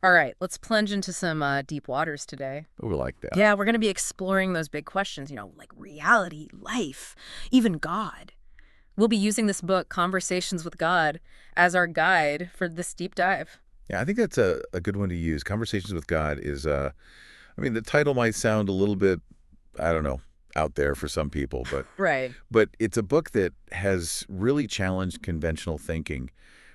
All right, let's plunge into some deep waters today. Oh, we like that. Yeah, we're going to be exploring those big questions, like reality, life, even God. We'll be using this book, Conversations with God, as our guide for this deep dive. Yeah, I think that's a good one to use. Conversations with God is, I mean, the title might sound a little bit, I don't know, out there for some people, but Right. but it's a book that has really challenged conventional thinking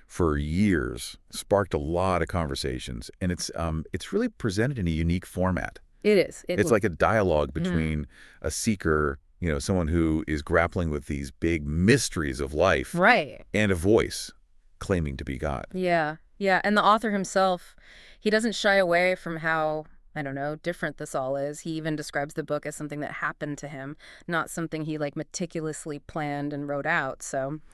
for years, sparked a lot of conversations, and it's really presented in a unique format. It is. It's like a dialogue Mhm. between a seeker, someone who is grappling with these big mysteries of life, Right. and a voice claiming to be God. Yeah. Yeah. And the author himself, he doesn't shy away from how, I don't know, different this all is. He even describes the book as something that happened to him, not something he meticulously planned and wrote out.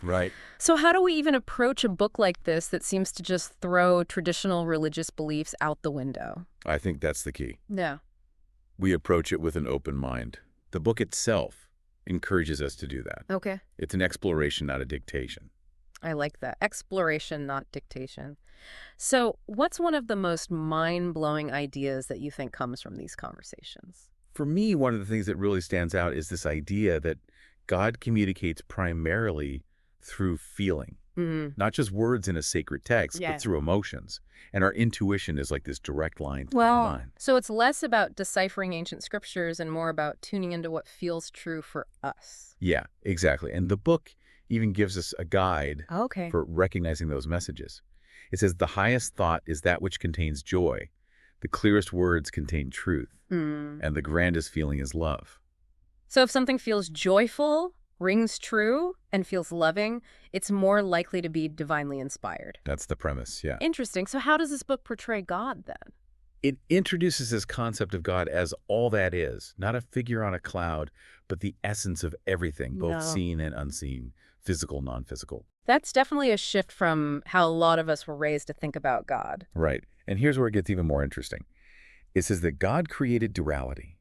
Right. So how do we even approach a book like this that seems to just throw traditional religious beliefs out the window? I think that's the key. Yeah. We approach it with an open mind. The book itself encourages us to do that. Okay. It's an exploration, not a dictation. I like that. Exploration, not dictation. So what's one of the most mind-blowing ideas that you think comes from these conversations? For me, one of the things that really stands out is this idea that God communicates primarily through feeling, Mm. not just words in a sacred text, Yeah. but through emotions. And our intuition is like this direct line to the Well, divine. so it's less about deciphering ancient scriptures and more about tuning into what feels true for us. Yeah, exactly. And the book even gives us a guide Okay. for recognizing those messages. It says, the highest thought is that which contains joy. The clearest words contain truth. Mm. And the grandest feeling is love. So if something feels joyful, rings true, and feels loving, it's more likely to be divinely inspired. That's the premise, yeah. Interesting. So how does this book portray God then? It introduces this concept of God as all that is, not a figure on a cloud, but the essence of everything, both No. seen and unseen, physical, non-physical. That's definitely a shift from how a lot of us were raised to think about God. Right. And here's where it gets even more interesting. It says that God created duality,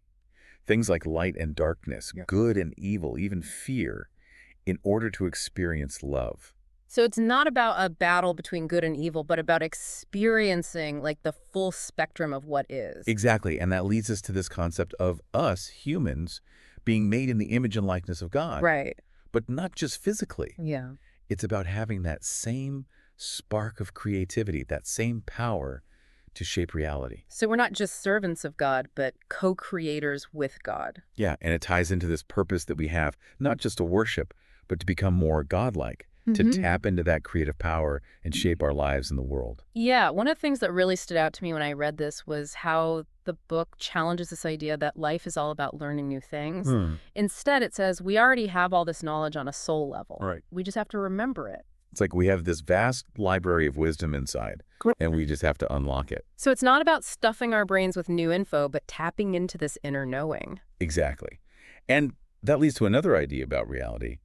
things like light and darkness, Yeah. good and evil, even fear, in order to experience love. So it's not about a battle between good and evil, but about experiencing the full spectrum of what is. Exactly. And that leads us to this concept of us, humans, being made in the image and likeness of God. Right. But not just physically. Yeah. It's about having that same spark of creativity, that same power to shape reality. So we're not just servants of God, but co-creators with God. Yeah, and it ties into this purpose that we have, not just to worship, but to become more godlike, to tap into that creative power and shape our lives in the world. Yeah, one of the things that really stood out to me when I read this was how the book challenges this idea that life is all about learning new things. Instead, it says we already have all this knowledge on a soul level. Right. We just have to remember it. It's like we have this vast library of wisdom inside, and we just have to unlock it. So it's not about stuffing our brains with new info, but tapping into this inner knowing. Exactly. And that leads to another idea about reality.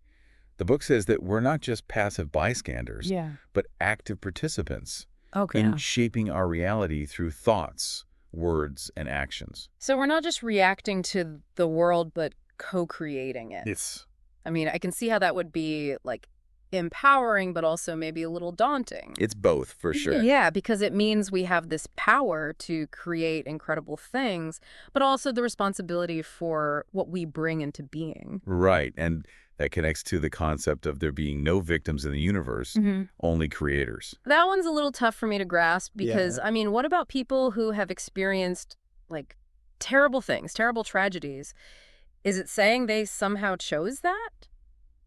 The book says that we're not just passive bystanders, but active participants Okay. in shaping our reality through thoughts, words, and actions. So we're not just reacting to the world, but co-creating it. It's I mean, I can see how that would be empowering, but also maybe a little daunting. both, for sure. Yeah, because it means we have this power to create incredible things, but also the responsibility for what we bring into being. Right. And that connects to the concept of there being no victims in the universe, only creators. That one's a little tough for me to grasp because, I mean, what about people who have experienced terrible things, terrible tragedies? Is it saying they somehow chose that?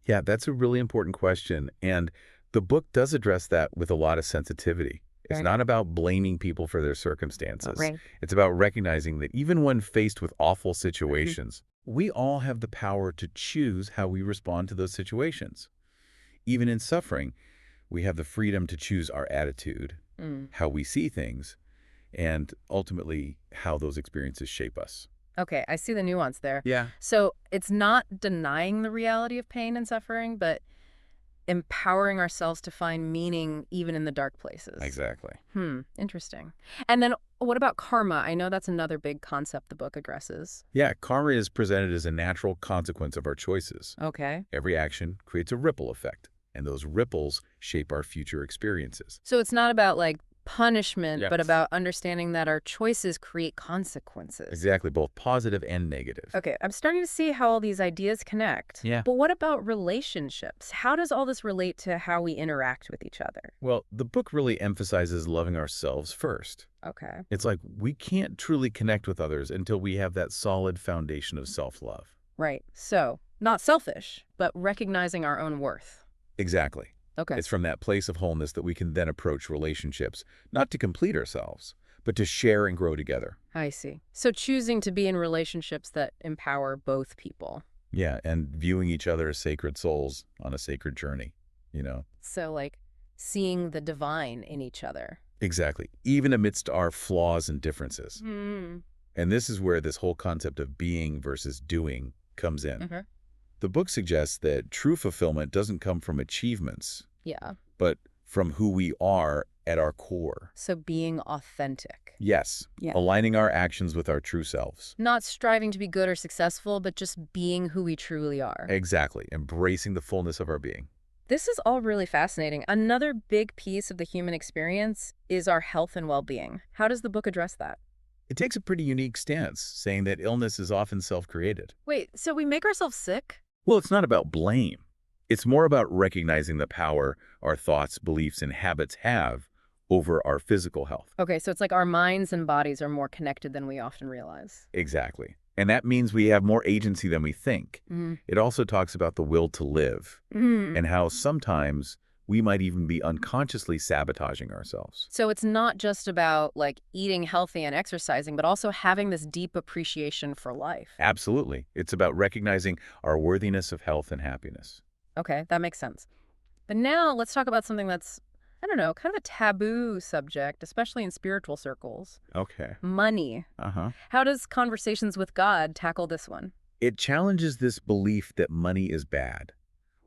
Yeah, that's a really important question. And the book does address that with a lot of sensitivity. It's Right. not about blaming people for their circumstances. Right. It's about recognizing that even when faced with awful situations, we all have the power to choose how we respond to those situations. Even in suffering, we have the freedom to choose our attitude, how we see things, and ultimately how those experiences shape us. Okay, I see the nuance there. Yeah. So it's not denying the reality of pain and suffering, but empowering ourselves to find meaning even in the dark places. Exactly. Interesting. And then what about karma? I know that's another big concept the book addresses. Yeah, karma is presented as a natural consequence of our choices. Okay. Every action creates a ripple effect, and those ripples shape our future experiences. So it's not about punishment, Yes. but about understanding that our choices create consequences. Exactly, both positive and negative. Okay, I'm starting to see how all these ideas connect. Yeah. But what about relationships? How does all this relate to how we interact with each other? Well, the book really emphasizes loving ourselves first. Okay. It's like we can't truly connect with others until we have that solid foundation of self-love. Right. So, not selfish, but recognizing our own worth. Exactly. Okay. It's from that place of wholeness that we can then approach relationships, not to complete ourselves, but to share and grow together. I see. So choosing to be in relationships that empower both people. Yeah, and viewing each other as sacred souls on a sacred journey, you know? So, like, seeing the divine in each other. Exactly. Even amidst our flaws and differences. Hmm. And this is where this whole concept of being versus doing comes in. Okay. The book suggests that true fulfillment doesn't come from achievements, Yeah. but from who we are at our core. So being authentic. Yes, Yeah. aligning our actions with our true selves. Not striving to be good or successful, but just being who we truly are. Exactly, embracing the fullness of our being. This is all really fascinating. Another big piece of the human experience is our health and well-being. How does the book address that? It takes a pretty unique stance, saying that illness is often self-created. Wait, so we make ourselves sick? Well, it's not about blame. It's more about recognizing the power our thoughts, beliefs, and habits have over our physical health. Okay, so it's like our minds and bodies are more connected than we often realize. Exactly. And that means we have more agency than we think. Mm. It also talks about the will to live and how sometimes we might even be unconsciously sabotaging ourselves. So it's not just about like eating healthy and exercising, but also having this deep appreciation for life. Absolutely. It's about recognizing our worthiness of health and happiness. Okay, that makes sense. But now let's talk about something that's, I don't know, kind of a taboo subject, especially in spiritual circles. Okay. Money. Uh-huh. How does Conversations with God tackle this one? It challenges this belief that money is bad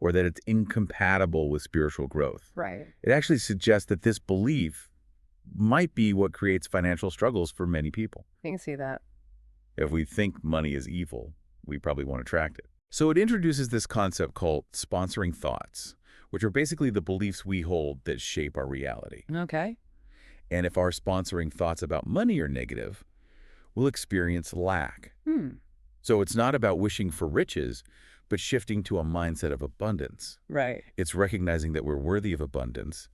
or that it's incompatible with spiritual growth. Right. It actually suggests that this belief might be what creates financial struggles for many people. You can see that. If we think money is evil, we probably won't attract it. So it introduces this concept called sponsoring thoughts, which are basically the beliefs we hold that shape our reality. Okay. And if our sponsoring thoughts about money are negative, we'll experience lack. So it's not about wishing for riches, but shifting to a mindset of abundance. Right. It's recognizing that we're worthy of abundance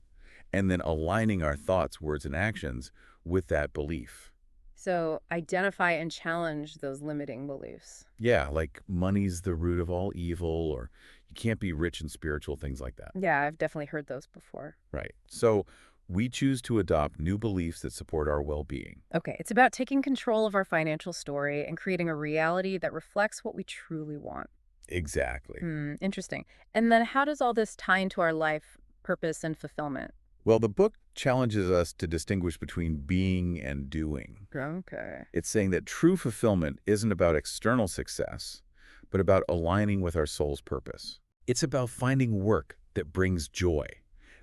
and then aligning our thoughts, words, and actions with that belief. So identify and challenge those limiting beliefs. Yeah, like money's the root of all evil, or you can't be rich and spiritual, things like that. Yeah, I've definitely heard those before. Right. So we choose to adopt new beliefs that support our well-being. Okay, it's about taking control of our financial story and creating a reality that reflects what we truly want. Exactly. Interesting. And then how does all this tie into our life, purpose, and fulfillment? Well, the book challenges us to distinguish between being and doing. Okay. It's saying that true fulfillment isn't about external success, but about aligning with our soul's purpose. It's about finding work that brings joy,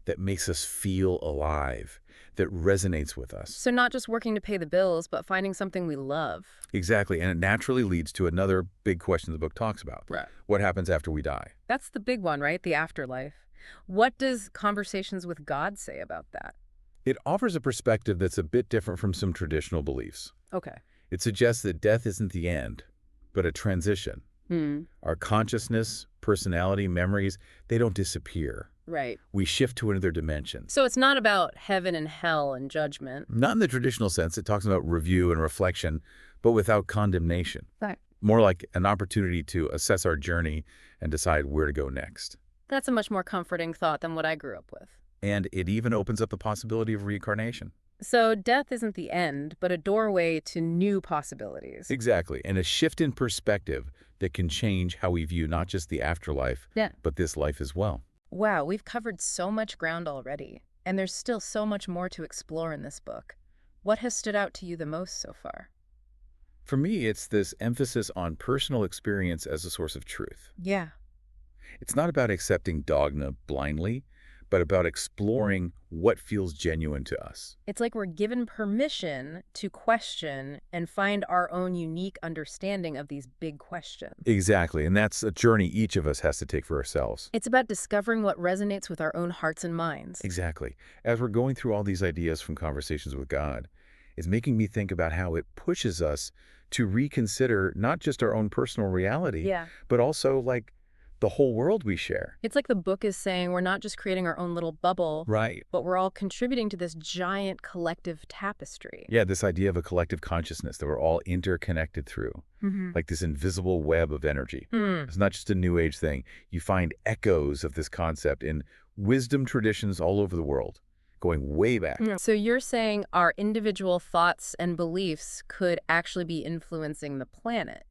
that makes us feel alive, that resonates with us. So not just working to pay the bills, but finding something we love. Exactly, and it naturally leads to another big question the book talks about. Right. What happens after we die? That's the big one, right? The afterlife. What does Conversations with God say about that? It offers a perspective that's a bit different from some traditional beliefs. Okay. It suggests that death isn't the end, but a transition. Our consciousness, personality, memories, they don't disappear. Right. We shift to another dimension. So it's not about heaven and hell and judgment. Not in the traditional sense. It talks about review and reflection, but without condemnation. Right. More like an opportunity to assess our journey and decide where to go next. That's a much more comforting thought than what I grew up with. And it even opens up the possibility of reincarnation. So death isn't the end, but a doorway to new possibilities. Exactly. And a shift in perspective that can change how we view not just the afterlife, but this life as well. Wow, we've covered so much ground already, and there's still so much more to explore in this book. What has stood out to you the most so far? For me, it's this emphasis on personal experience as a source of truth. Yeah. It's not about accepting dogma blindly, but about exploring what feels genuine to us. It's like we're given permission to question and find our own unique understanding of these big questions. Exactly, and that's a journey each of us has to take for ourselves. It's about discovering what resonates with our own hearts and minds. Exactly. As we're going through all these ideas from conversations with God, it's making me think about how it pushes us to reconsider not just our own personal reality, Yeah. but also like the whole world we share. It's like the book is saying we're not just creating our own little bubble, Right. but we're all contributing to this giant collective tapestry. Yeah, this idea of a collective consciousness that we're all interconnected through, like this invisible web of energy. Hmm. It's not just a new age thing. You find echoes of this concept in wisdom traditions all over the world, going way back. So you're saying our individual thoughts and beliefs could actually be influencing the planet.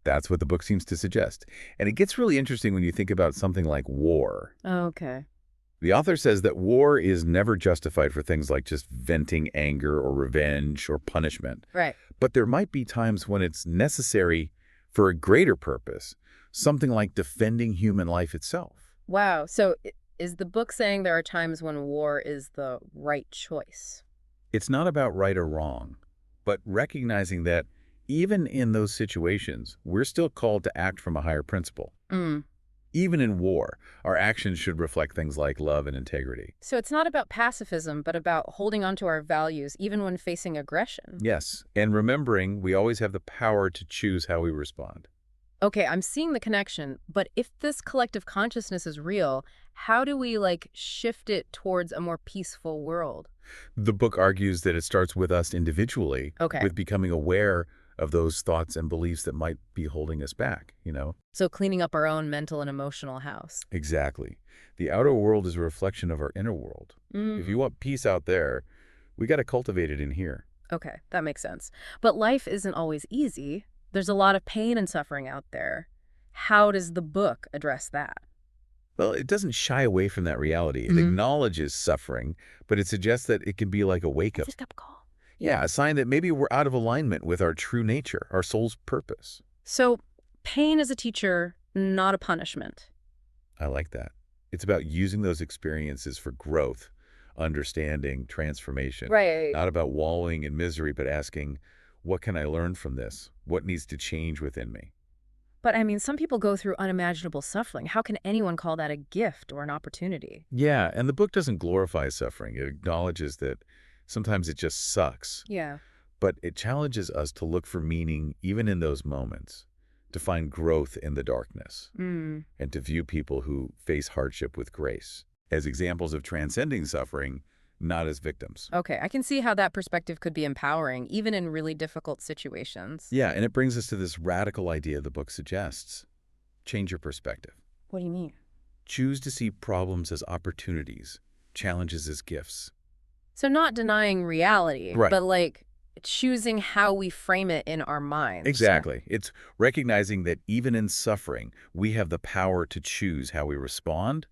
That's what the book seems to suggest. And it gets really interesting when you think about something like war. Okay. The author says that war is never justified for things like just venting anger or revenge or punishment. Right. But there might be times when it's necessary for a greater purpose, something like defending human life itself. Wow. So is the book saying there are times when war is the right choice? It's not about right or wrong, but recognizing that even in those situations, we're still called to act from a higher principle. Mm. Even in war, our actions should reflect things like love and integrity. So it's not about pacifism, but about holding on to our values even when facing aggression. Yes, and remembering we always have the power to choose how we respond. Okay, I'm seeing the connection, but if this collective consciousness is real, how do we, shift it towards a more peaceful world? The book argues that it starts with us individually, Okay. with becoming aware of those thoughts and beliefs that might be holding us back, So cleaning up our own mental and emotional house. Exactly. The outer world is a reflection of our inner world. If you want peace out there, we got to cultivate it in here. Okay, that makes sense. But life isn't always easy. There's a lot of pain and suffering out there. How does the book address that? Well, it doesn't shy away from that reality. It acknowledges suffering, but it suggests that it can be like a wake-up. Wake-up call. Yeah, a sign that maybe we're out of alignment with our true nature, our soul's purpose. So pain is a teacher, not a punishment. I like that. It's about using those experiences for growth, understanding, transformation. Right. Not about wallowing in misery, but asking, what can I learn from this? What needs to change within me? But I mean, some people go through unimaginable suffering. How can anyone call that a gift or an opportunity? Yeah, and the book doesn't glorify suffering. It acknowledges that sometimes it just sucks. Yeah. But it challenges us to look for meaning even in those moments, to find growth in the darkness, and to view people who face hardship with grace as examples of transcending suffering, not as victims. Okay, I can see how that perspective could be empowering, even in really difficult situations. Yeah, and it brings us to this radical idea the book suggests. Change your perspective. What do you mean? Choose to see problems as opportunities, challenges as gifts. So not denying reality, Right. but choosing how we frame it in our minds. Exactly. It's recognizing that even in suffering, we have the power to choose how we respond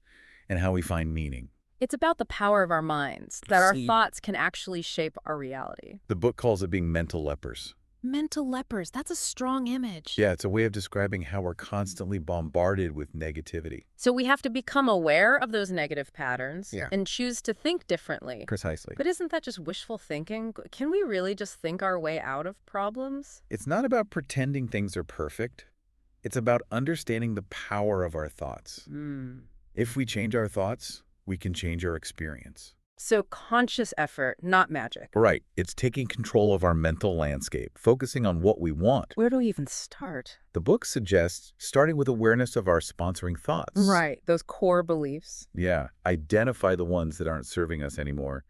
and how we find meaning. It's about the power of our minds, that our See- thoughts can actually shape our reality. The book calls it being mental lepers. Mental lepers, that's a strong image. Yeah, it's a way of describing how we're constantly bombarded with negativity. So we have to become aware of those negative patterns Yeah. and choose to think differently. Precisely. But isn't that just wishful thinking? Can we really just think our way out of problems? It's not about pretending things are perfect. It's about understanding the power of our thoughts. If we change our thoughts, we can change our experience. So conscious effort, not magic. Right. It's taking control of our mental landscape, focusing on what we want. Where do we even start? The book suggests starting with awareness of our sponsoring thoughts. Right, those core beliefs. Yeah. Identify the ones that aren't serving us anymore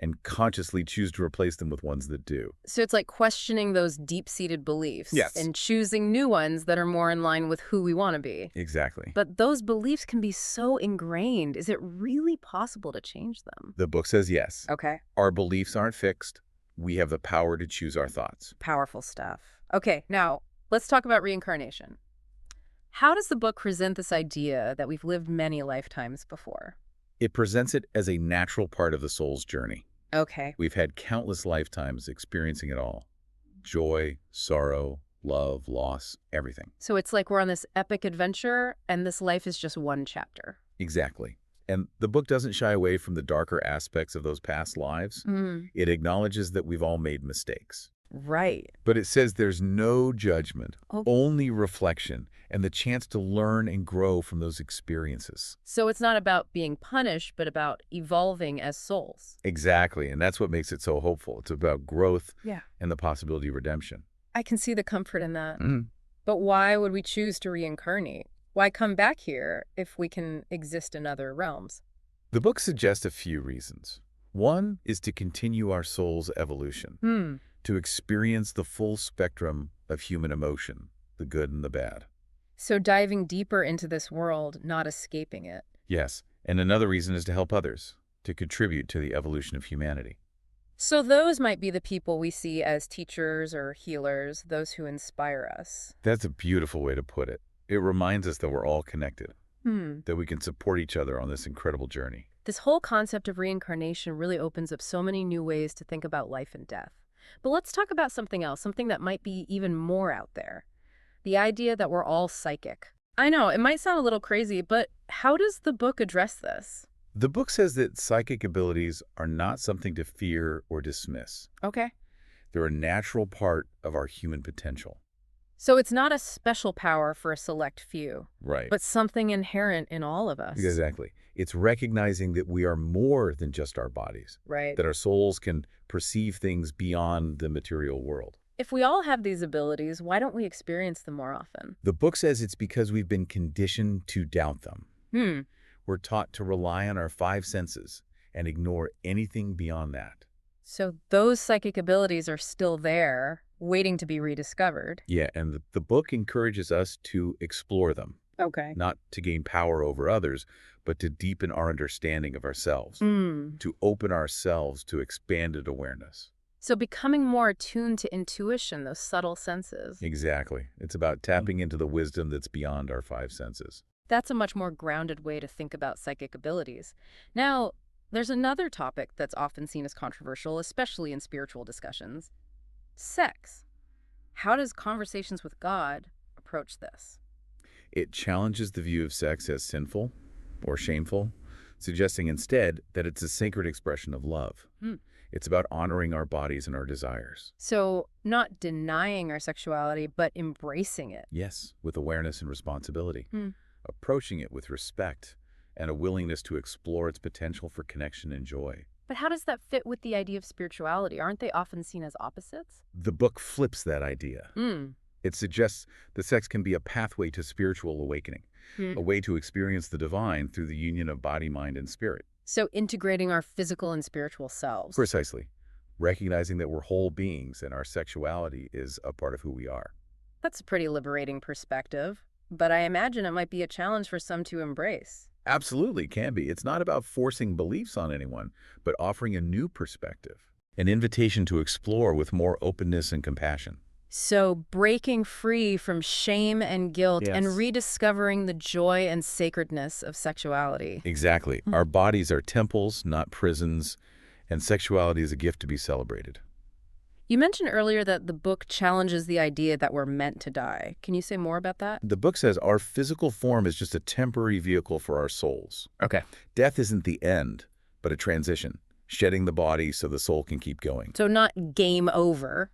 and consciously choose to replace them with ones that do. So it's like questioning those deep-seated beliefs. Yes. And choosing new ones that are more in line with who we want to be. Exactly. But those beliefs can be so ingrained. Is it really possible to change them? The book says yes. Okay. Our beliefs aren't fixed. We have the power to choose our thoughts. Powerful stuff. Okay, now let's talk about reincarnation. How does the book present this idea that we've lived many lifetimes before? It presents it as a natural part of the soul's journey. Okay. We've had countless lifetimes experiencing it all. Joy, sorrow, love, loss, everything. So it's like we're on this epic adventure, and this life is just one chapter. Exactly. And the book doesn't shy away from the darker aspects of those past lives. Mm. It acknowledges that we've all made mistakes. Right. But it says there's no judgment, Oh, only reflection, and the chance to learn and grow from those experiences. so it's not about being punished, but about evolving as souls. Exactly, and that's what makes it so hopeful. It's about growth Yeah. and the possibility of redemption. I can see the comfort in that. Mhm. But why would we choose to reincarnate? Why come back here if we can exist in other realms? The book suggests a few reasons. One is to continue our soul's evolution, Hmm. to experience the full spectrum of human emotion, the good and the bad. So diving deeper into this world, not escaping it. Yes, and another reason is to help others, to contribute to the evolution of humanity. So those might be the people we see as teachers or healers, those who inspire us. That's a beautiful way to put it. It reminds us that we're all connected, Hmm. that we can support each other on this incredible journey. This whole concept of reincarnation really opens up so many new ways to think about life and death. But let's talk about something else, something that might be even more out there. The idea that we're all psychic. I know, it might sound a little crazy, but how does the book address this? The book says that psychic abilities are not something to fear or dismiss. Okay. They're a natural part of our human potential. So it's not a special power for a select few, Right. but something inherent in all of us. Exactly. It's recognizing that we are more than just our bodies, Right. that our souls can perceive things beyond the material world. If we all have these abilities, why don't we experience them more often? The book says it's because we've been conditioned to doubt them. Hmm. We're taught to rely on our five senses and ignore anything beyond that. So those psychic abilities are still there, waiting to be rediscovered. Yeah, and the book encourages us to explore them, Okay. not to gain power over others, but to deepen our understanding of ourselves, Hmm. to open ourselves to expanded awareness. So becoming more attuned to intuition, those subtle senses. Exactly. It's about tapping into the wisdom that's beyond our five senses. That's a much more grounded way to think about psychic abilities. Now, there's another topic that's often seen as controversial, especially in spiritual discussions. Sex. How does Conversations with God approach this? It challenges the view of sex as sinful or shameful, suggesting instead that it's a sacred expression of love. Hmm. It's about honoring our bodies and our desires. So, not denying our sexuality, but embracing it. Yes, with awareness and responsibility. Hmm. Approaching it with respect and a willingness to explore its potential for connection and joy. But how does that fit with the idea of spirituality? Aren't they often seen as opposites? The book flips that idea. Hmm. It suggests that sex can be a pathway to spiritual awakening, a way to experience the divine through the union of body, mind, and spirit. So integrating our physical and spiritual selves. Precisely. Recognizing that we're whole beings and our sexuality is a part of who we are. That's a pretty liberating perspective, but I imagine it might be a challenge for some to embrace. Absolutely can be. It's not about forcing beliefs on anyone, but offering a new perspective, an invitation to explore with more openness and compassion. So breaking free from shame and guilt Yes. and rediscovering the joy and sacredness of sexuality. Exactly. Our bodies are temples, not prisons, and sexuality is a gift to be celebrated. You mentioned earlier that the book challenges the idea that we're meant to die. Can you say more about that? The book says our physical form is just a temporary vehicle for our souls. Okay. Death isn't the end, but a transition, shedding the body so the soul can keep going. So not game over,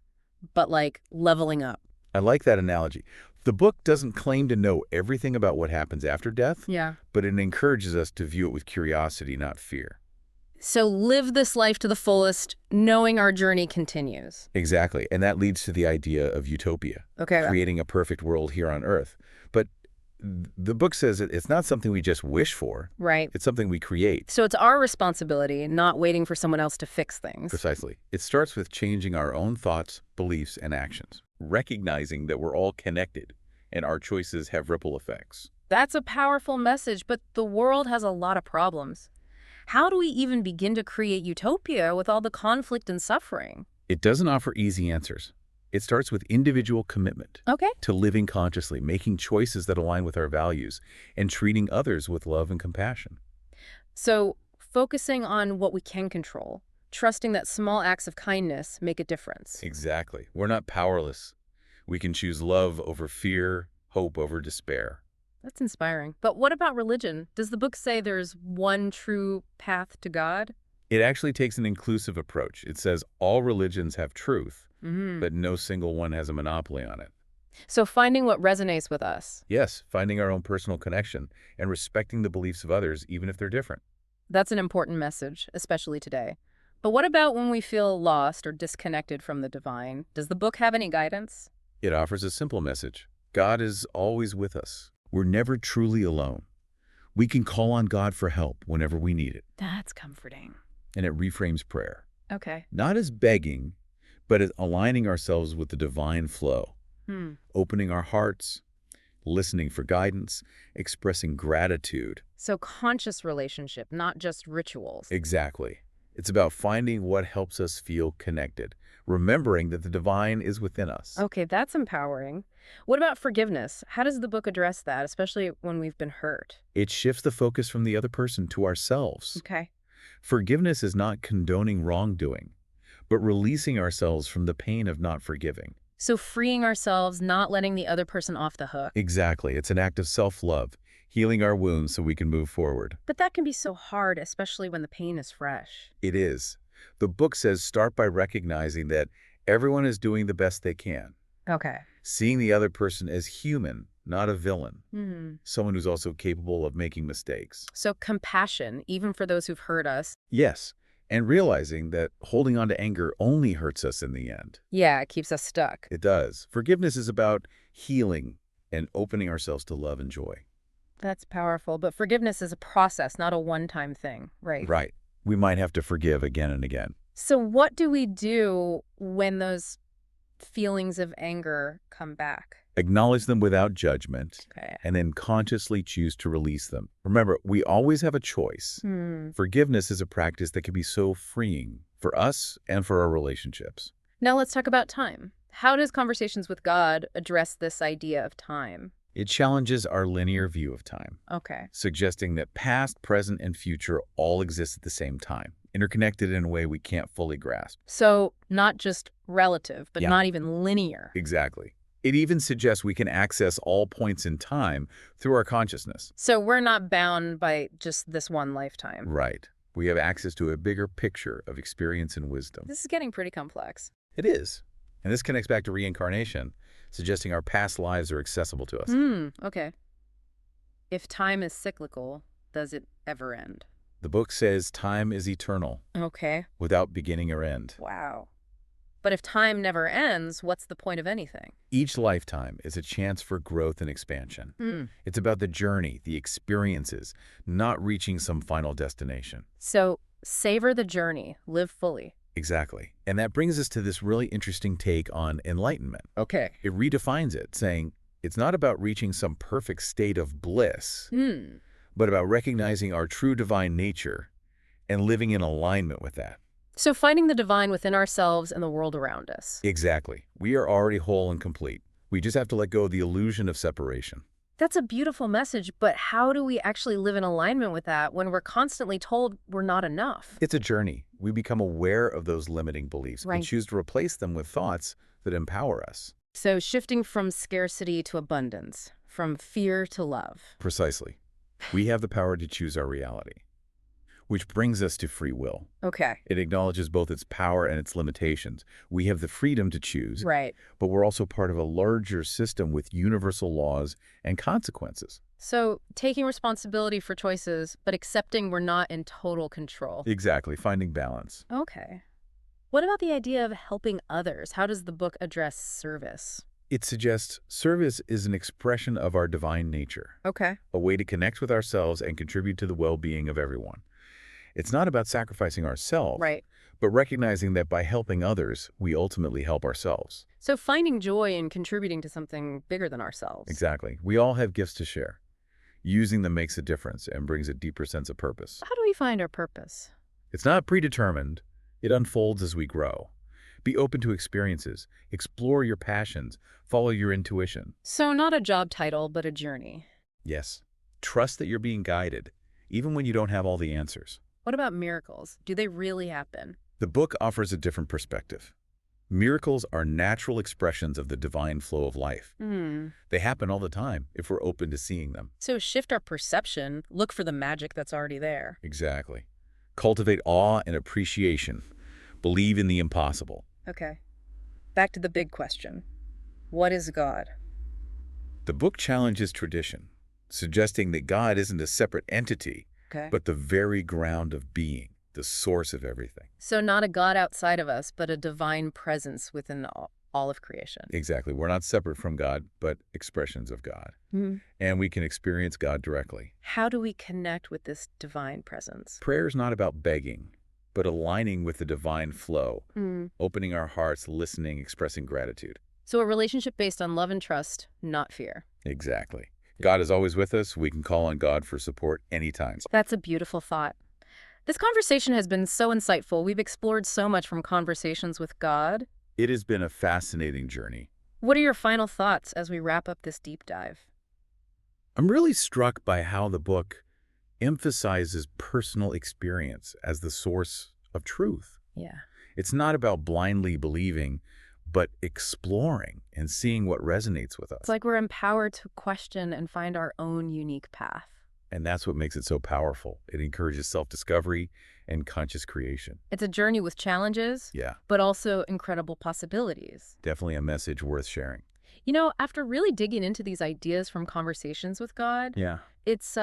but like leveling up. I like that analogy. The book doesn't claim to know everything about what happens after death, Yeah. but it encourages us to view it with curiosity, not fear. So live this life to the fullest, knowing our journey continues. Exactly, and that leads to the idea of utopia, Okay. creating a perfect world here on Earth. But the book says it's not something we just wish for. Right. It's something we create. So it's our responsibility, not waiting for someone else to fix things. Precisely. It starts with changing our own thoughts, beliefs, and actions, recognizing that we're all connected and our choices have ripple effects. That's a powerful message, but the world has a lot of problems. How do we even begin to create utopia with all the conflict and suffering? It doesn't offer easy answers. It starts with individual commitment Okay. to living consciously, making choices that align with our values, and treating others with love and compassion. So focusing on what we can control, trusting that small acts of kindness make a difference. Exactly. We're not powerless. We can choose love over fear, hope over despair. That's inspiring. But what about religion? Does the book say there's one true path to God? It actually takes an inclusive approach. It says all religions have truth, Hmm. but no single one has a monopoly on it. So finding what resonates with us. Yes, finding our own personal connection and respecting the beliefs of others, even if they're different. That's an important message, especially today. But what about when we feel lost or disconnected from the divine? Does the book have any guidance? It offers a simple message. God is always with us. We're never truly alone. We can call on God for help whenever we need it. That's comforting. And it reframes prayer, Okay. not as begging, but as aligning ourselves with the divine flow, Hmm. opening our hearts, listening for guidance, expressing gratitude. So conscious relationship, not just rituals. Exactly. It's about finding what helps us feel connected, remembering that the divine is within us. Okay, that's empowering. What about forgiveness? How does the book address that, especially when we've been hurt? It shifts the focus from the other person to ourselves. Okay. Forgiveness is not condoning wrongdoing, but releasing ourselves from the pain of not forgiving. So freeing ourselves, not letting the other person off the hook. Exactly. It's an act of self-love, healing our wounds so we can move forward. But that can be so hard, especially when the pain is fresh. It is. The book says start by recognizing that everyone is doing the best they can, Okay. seeing the other person as human, not a villain, Hmm. someone who's also capable of making mistakes. So compassion, even for those who've hurt us. Yes, and realizing that holding on to anger only hurts us in the end. Yeah, it keeps us stuck. It does. Forgiveness is about healing and opening ourselves to love and joy. That's powerful. But forgiveness is a process, not a one-time thing, right? Right. We might have to forgive again and again. So what do we do when those feelings of anger come back? Acknowledge them without judgment, Okay. and then consciously choose to release them. Remember, we always have a choice. Hmm. Forgiveness is a practice that can be so freeing for us and for our relationships. Now let's talk about time. How does Conversations with God address this idea of time? It challenges our linear view of time, Okay. suggesting that past, present, and future all exist at the same time, interconnected in a way we can't fully grasp. So not just relative, but Yeah. not even linear. Exactly. It even suggests we can access all points in time through our consciousness. So we're not bound by just this one lifetime. Right. We have access to a bigger picture of experience and wisdom. This is getting pretty complex. It is. And this connects back to reincarnation, suggesting our past lives are accessible to us. Okay. If time is cyclical, does it ever end? The book says time is eternal, Okay. without beginning or end. Wow. But if time never ends, what's the point of anything? Each lifetime is a chance for growth and expansion. It's about the journey, the experiences, not reaching some final destination. So savor the journey, live fully. Exactly. And that brings us to this really interesting take on enlightenment. Okay. It redefines it, saying it's not about reaching some perfect state of bliss, but about recognizing our true divine nature and living in alignment with that. So finding the divine within ourselves and the world around us. Exactly. We are already whole and complete. We just have to let go of the illusion of separation. That's a beautiful message, but how do we actually live in alignment with that when we're constantly told we're not enough? It's a journey. We become aware of those limiting beliefs Right. and choose to replace them with thoughts that empower us. So shifting from scarcity to abundance, from fear to love. Precisely. We have the power to choose our reality, which brings us to free will. Okay. It acknowledges both its power and its limitations. We have the freedom to choose, Right. but we're also part of a larger system with universal laws and consequences. So taking responsibility for choices, but accepting we're not in total control. Exactly, finding balance. Okay. What about the idea of helping others? How does the book address service? It suggests service is an expression of our divine nature, Okay. a way to connect with ourselves and contribute to the well-being of everyone. It's not about sacrificing ourselves, Right. but recognizing that by helping others, we ultimately help ourselves. So finding joy in contributing to something bigger than ourselves. Exactly. We all have gifts to share. Using them makes a difference and brings a deeper sense of purpose. How do we find our purpose? It's not predetermined. It unfolds as we grow. Be open to experiences. Explore your passions. Follow your intuition. So not a job title, but a journey. Yes. Trust that you're being guided, even when you don't have all the answers. What about miracles? Do they really happen? The book offers a different perspective. Miracles are natural expressions of the divine flow of life. Hmm. They happen all the time if we're open to seeing them. So shift our perception, look for the magic that's already there. Exactly. Cultivate awe and appreciation. Believe in the impossible. Okay. Back to the big question. What is God? The book challenges tradition, suggesting that God isn't a separate entity, Okay. but the very ground of being, the source of everything. So not a God outside of us, but a divine presence within all of creation. Exactly. We're not separate from God, but expressions of God. Hmm. And we can experience God directly. How do we connect with this divine presence? Prayer is not about begging, but aligning with the divine flow, Hmm. opening our hearts, listening, expressing gratitude. So a relationship based on love and trust, not fear. Exactly. God is always with us. We can call on God for support anytime. That's a beautiful thought. This conversation has been so insightful. We've explored so much from conversations with God. It has been a fascinating journey. What are your final thoughts as we wrap up this deep dive? I'm really struck by how the book emphasizes personal experience as the source of truth. Yeah. It's not about blindly believing, but exploring and seeing what resonates with us. It's like we're empowered to question and find our own unique path. And that's what makes it so powerful. It encourages self-discovery and conscious creation. It's a journey with challenges, Yeah, but also incredible possibilities. definitely a message worth sharing. You know, after really digging into these ideas from conversations with God, Yeah. it's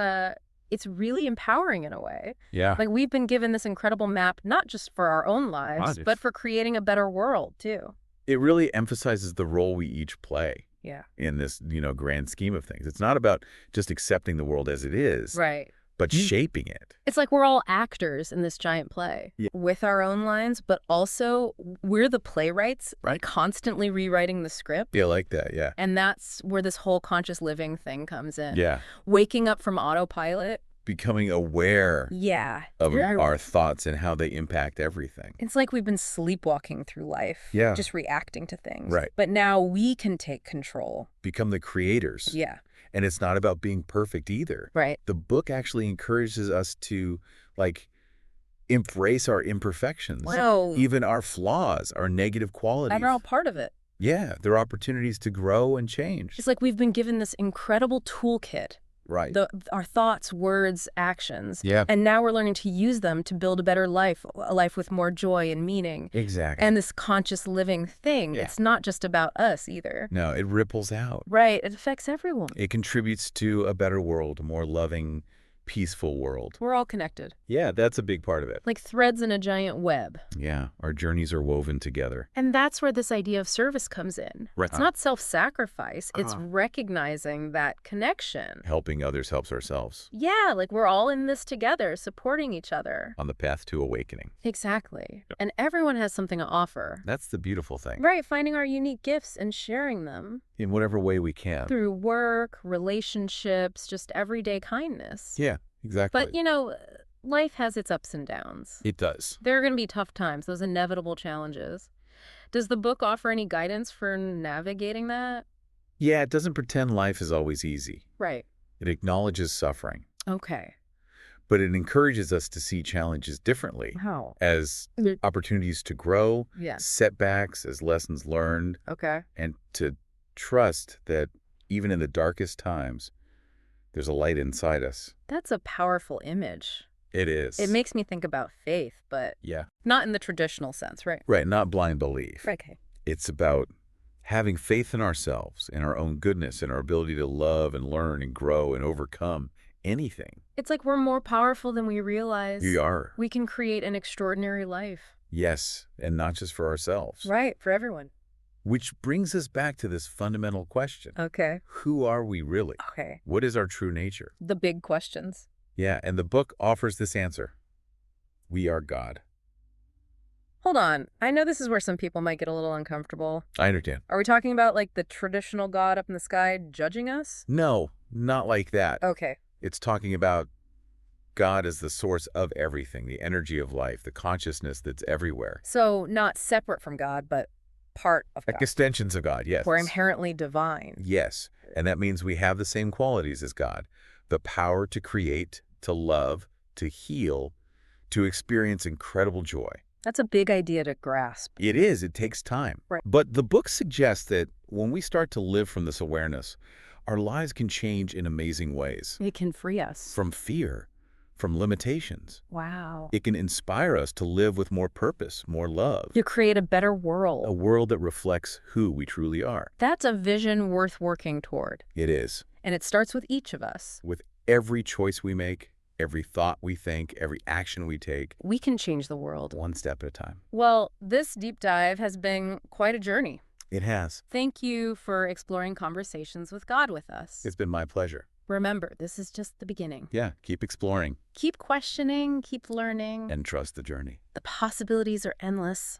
really empowering in a way. Yeah. Like we've been given this incredible map, not just for our own lives, Right. but for creating a better world too. It really emphasizes the role we each play Yeah. in this, grand scheme of things. It's not about just accepting the world as it is, Right. but shaping it. It's like we're all actors in this giant play Yeah. with our own lines, but also we're the playwrights, Right. constantly rewriting the script. Yeah, like that. Yeah. And that's where this whole conscious living thing comes in. Yeah. Waking up from autopilot. Becoming aware Yeah. of We're- our thoughts and how they impact everything. It's like we've been sleepwalking through life. Yeah. Just reacting to things. Right. But now we can take control. Become the creators. Yeah. And it's not about being perfect either. Right. The book actually encourages us to, embrace our imperfections. Wow. Even our flaws, our negative qualities. And we're all part of it. Yeah, they're opportunities to grow and change. It's like we've been given this incredible toolkit. Right. Our thoughts, words, actions. Yeah. And now we're learning to use them to build a better life, a life with more joy and meaning. Exactly. And this conscious living thing, Yeah. it's not just about us either. No, it ripples out. Right. It affects everyone. It contributes to a better world, a more loving, peaceful world. We're all connected. Yeah, that's a big part of it. Like threads in a giant web. Yeah, our journeys are woven together. And that's where this idea of service comes in. Right. It's not self-sacrifice. It's recognizing that connection. Helping others helps ourselves Yeah, like we're all in this together, supporting each other. on the path to awakening. Exactly. And everyone has something to offer. That's the beautiful thing. Right, finding our unique gifts and sharing them In whatever way we can. through work, relationships, just everyday kindness. Yeah, exactly. But, you know, life has its ups and downs. It does. There are going to be tough times, those inevitable challenges. Does the book offer any guidance for navigating that? Yeah, it doesn't pretend life is always easy. Right. It acknowledges suffering, Okay. but it encourages us to see challenges differently How? as opportunities to grow, Yeah. setbacks as lessons learned, Okay. and to trust that even in the darkest times, there's a light inside us. That's a powerful image. It is. It makes me think about faith, but Yeah. not in the traditional sense, right? Right, not blind belief. Okay. It's about having faith in ourselves, in our own goodness, in our ability to love and learn and grow and overcome anything. It's like we're more powerful than we realize. We are. We can create an extraordinary life. Yes, and not just for ourselves. Right, for everyone. Which brings us back to this fundamental question. Okay. Who are we really? Okay. What is our true nature? The big questions. Yeah, and the book offers this answer. We are God. Hold on. I know this is where some people might get a little uncomfortable. I understand. Are we talking about like the traditional God up in the sky judging us? No, not like that. Okay. It's talking about God as the source of everything, the energy of life, the consciousness that's everywhere. So not separate from God, but part of Like God. extensions of God, yes. We're inherently divine. Yes, and that means we have the same qualities as God. The power to create, to love, to heal, to experience incredible joy. That's a big idea to grasp. It is. It takes time. Right. But the book suggests that when we start to live from this awareness, our lives can change in amazing ways. It can free us. From fear, from limitations. Wow. It can inspire us to live with more purpose, more love. To create a better A world. world that reflects who we truly are. That's a vision worth working toward. It is. And it starts with each of us. With every choice we make, every thought we think, every action we take, We can change the world. one step at a time. Well, this deep dive has been quite a journey. It has. Thank you for exploring conversations with God with us. It's been my pleasure. Remember, this is just the beginning. Yeah, keep exploring Keep questioning, keep learning. and trust the journey. The possibilities are endless.